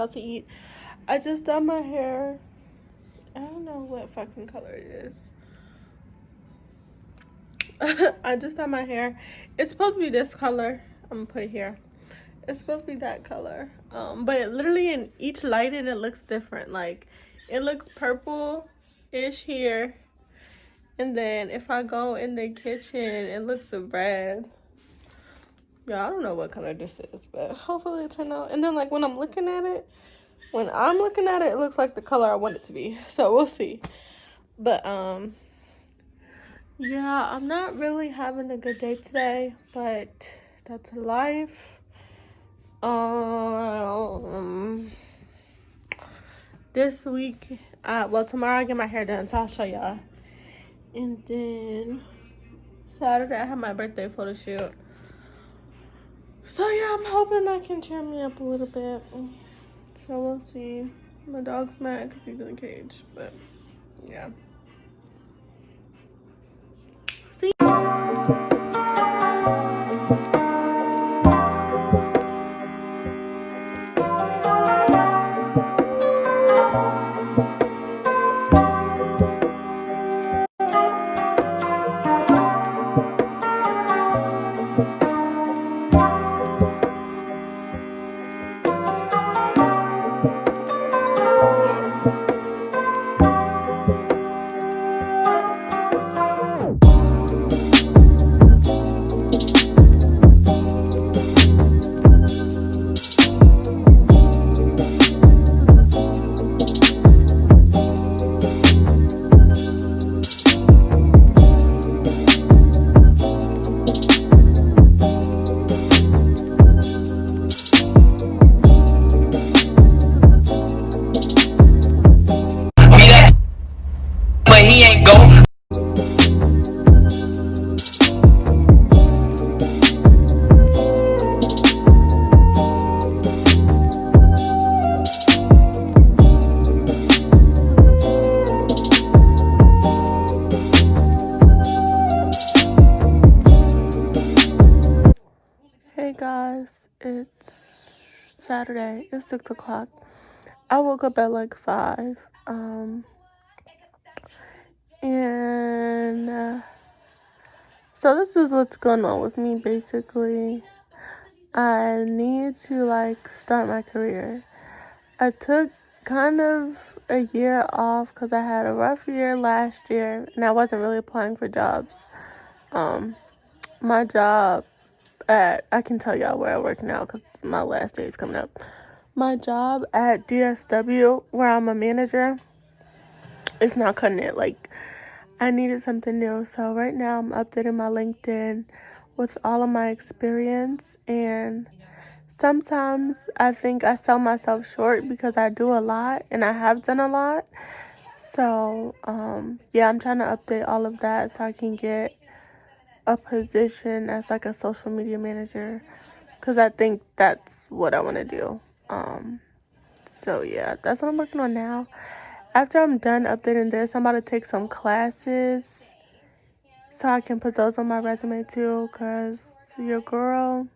about to eat. I just done my hair. I don't know what fucking color it is. I just done my hair. It's supposed to be this color. I'm gonna put it here. It's supposed to be that color. But literally in each lighting it looks different. Like it looks purple-ish here. And then if I go in the kitchen, it looks red. Yeah, I don't know what color this is, but hopefully it turned out. And then like when I'm looking at it, it looks like the color I want it to be. So we'll see. But yeah, I'm not really having a good day today, but that's life. This week, well, tomorrow I get my hair done, so I'll show y'all. And then Saturday I have my birthday photo shoot. So yeah, I'm hoping that can cheer me up a little bit. So we'll see. My dog's mad because he's in a cage, but yeah. See? Hey guys, it's Saturday. It's 6 o'clock. I woke up at like 5. So this is what's going on with me basically. I need to like start my career. I took kind of a year off because I had a rough year last year and I wasn't really applying for jobs. My job I can tell y'all where I work now because my last day is coming up. My job at DSW, where I'm a manager, is not cutting it. Like, I needed something new. So right now I'm updating my LinkedIn with all of my experience. And sometimes I think I sell myself short because I do a lot and I have done a lot. So, yeah, I'm trying to update all of that so I can get a position as like a social media manager because I think that's what I want to do. So yeah, that's what I'm working on now. After I'm done updating this, I'm about to take some classes so I can put those on my resume too, because your girl,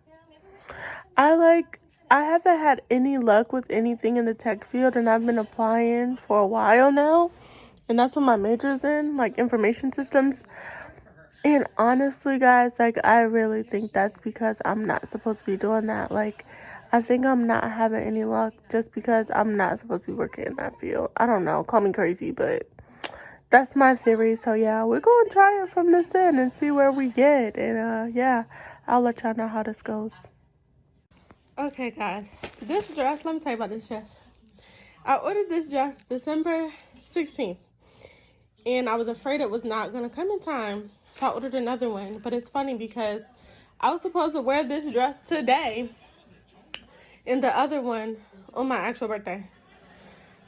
I haven't had any luck with anything in the tech field, and I've been applying for a while now, and that's what my major's in, like information systems. And honestly, guys, like, I really think that's because I'm not supposed to be doing that. Like, I think I'm not having any luck just because I'm not supposed to be working in that field. I don't know. Call me crazy, but that's my theory. So, yeah, we're going to try it from this end and see where we get. And, yeah, I'll let y'all know how this goes. Okay, guys. This dress, let me tell you about this dress. I ordered this dress December 16th. And I was afraid it was not going to come in time. So I ordered another one. But it's funny because I was supposed to wear this dress today and the other one on my actual birthday.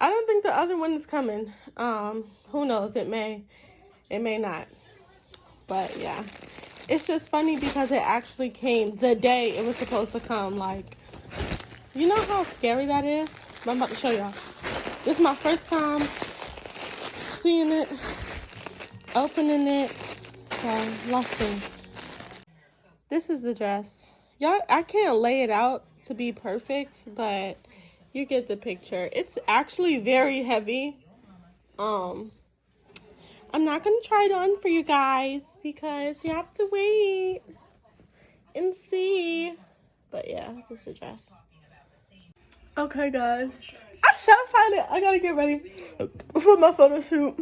I don't think the other one is coming. Who knows? It may not. But yeah. It's just funny because it actually came the day it was supposed to come. Like, you know how scary that is? I'm about to show y'all. This is my first time seeing it, opening it. So, let's see. This is the dress. Y'all, I can't lay it out to be perfect, but You get the picture. It's actually very heavy. I'm not gonna try it on for you guys because you have to wait and see. But yeah, just a dress. Okay, guys. I'm so excited. I gotta get ready for my photo shoot.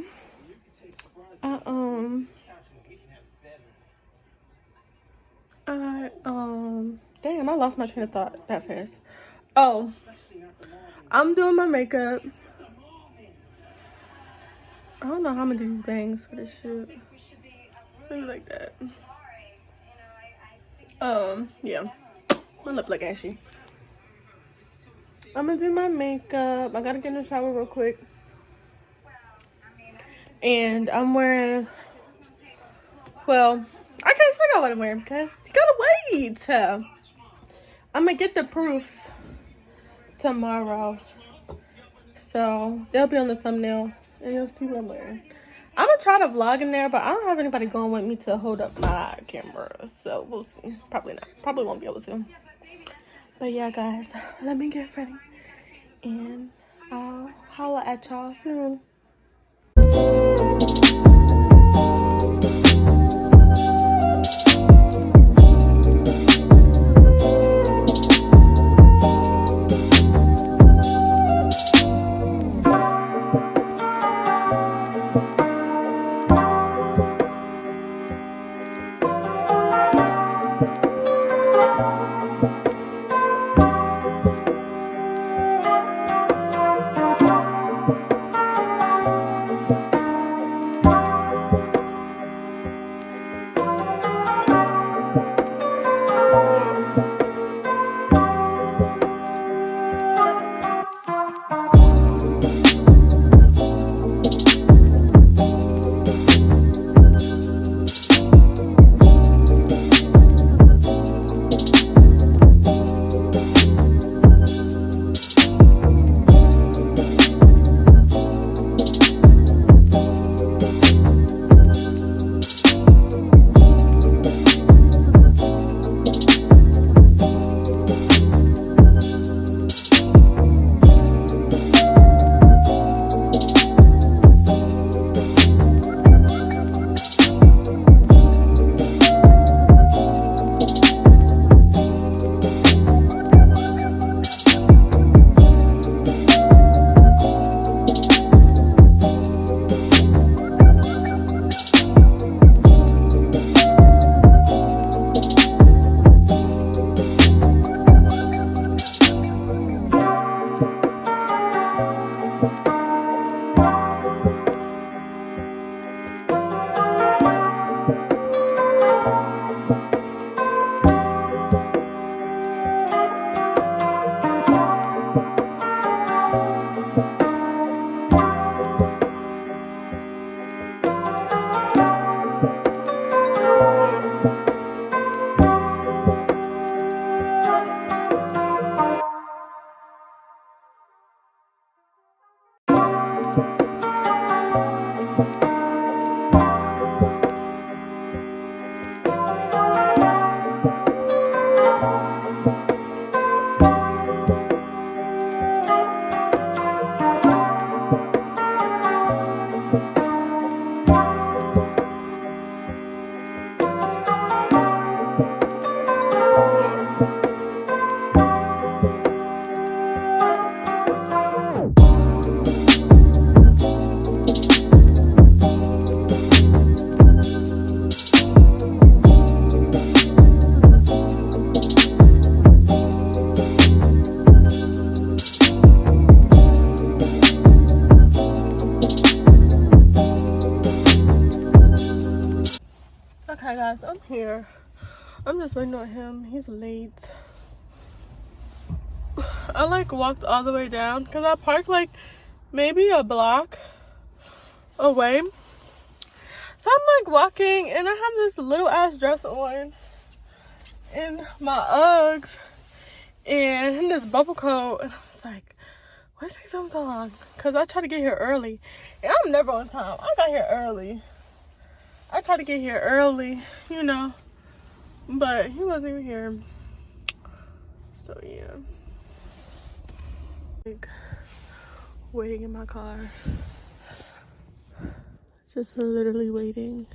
Damn, I lost my train of thought that fast. Oh, I'm doing my makeup. I don't know how I'm gonna do these bangs for this shoot. Maybe like that. Yeah. My lip look ashy. I'm gonna do my makeup. I gotta get in the shower real quick. And I'm wearing, well, I can't figure out what I'm wearing because you gotta wait. I'm gonna get the proofs tomorrow. So they'll be on the thumbnail and you'll see what I'm wearing. I'm gonna try to vlog in there, but I don't have anybody going with me to hold up my camera. So we'll see. Probably not. Probably won't be able to. But yeah, guys, let me get ready. And I'll holla at y'all soon. Okay, guys, I'm here. I'm just waiting on him. He's late. I like walked all the way down because I parked like maybe a block away. So I'm like walking and I have this little ass dress on and my Uggs and this bubble coat. And I was like, why is it taking so long? Because I try to get here early. And I'm never on time. I got here early. I tried to get here early, you know. But he wasn't even here. So yeah. Like, waiting in my car. Just literally waiting.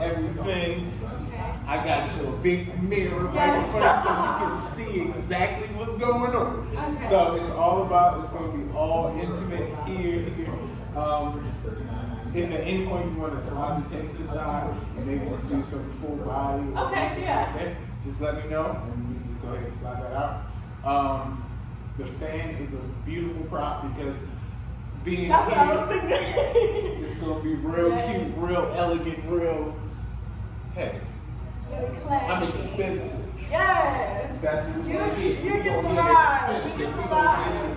Everything. I got you a big mirror right in front of you so you can see exactly what's going on. Okay. So it's all about, it's going to be all intimate here. If at any point you want to slide the tape to the side and maybe just do some full body. Okay, yeah. Okay, just let me know and we can just go ahead and slide that out. The fan is a beautiful prop because being That's here, what I was thinking. it's going to be real cute, real elegant, real, hey, I'm expensive. Yes. That's what we're going to get. You get the We're vibe. going to get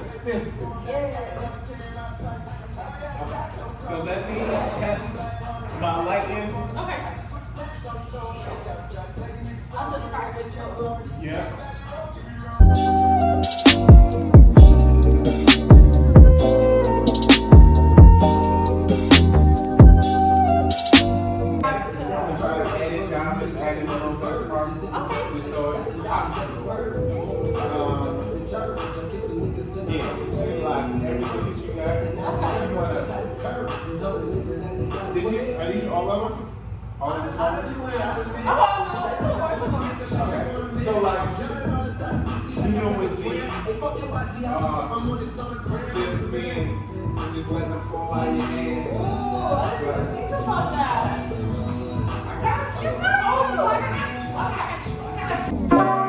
expensive. Yeah. So let me test my lighting. Okay. I'll just practice for a little. Yeah. Are these all of them? All of the small ones? Okay. So like, even with these, just being, just let them fall out of your hand. I didn't think about that. I got you. I got you.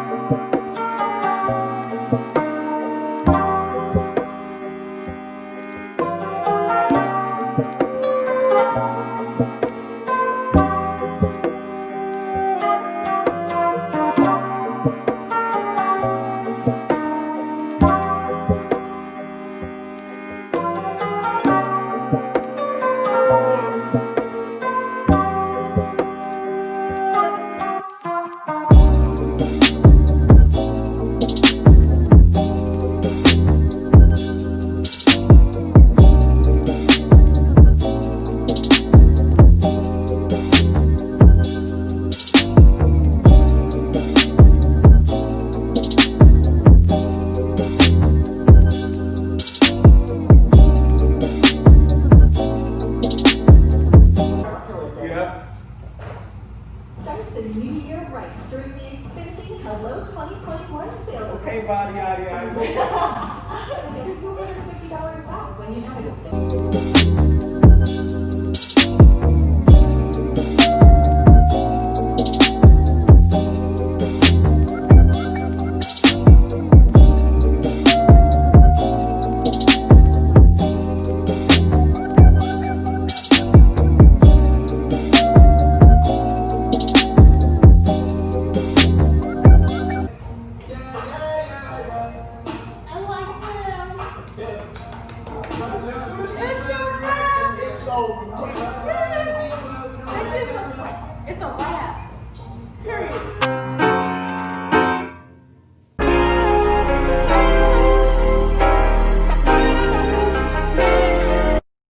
Start the new year right during the Xfinity Hello 2021 sales. Okay, body, yada, yada. Get $250 back when you have Xfinity. It's over.